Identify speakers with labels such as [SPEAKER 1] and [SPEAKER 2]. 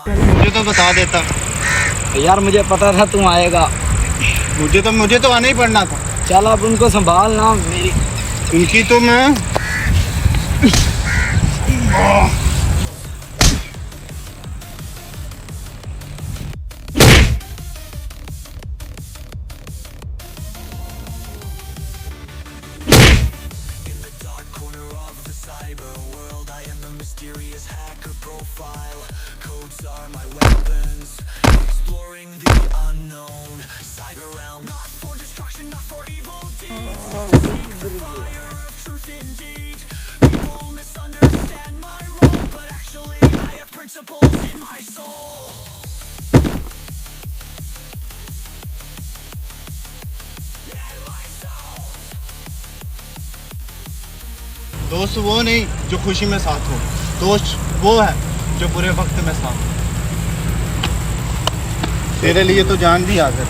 [SPEAKER 1] मुझे तो बता देता
[SPEAKER 2] यार मुझे पता था तुम आएगा।
[SPEAKER 1] मुझे तो आना ही पड़ना था।
[SPEAKER 2] चल अब उनको संभाल ना मेरी।
[SPEAKER 1] उनकी तो मैं दोस्त वो नहीं जो खुशी में साथ हो, दोस्त वो है जो बुरे वक्त में साथ हो। तेरे लिए तो जान भी हाजिर।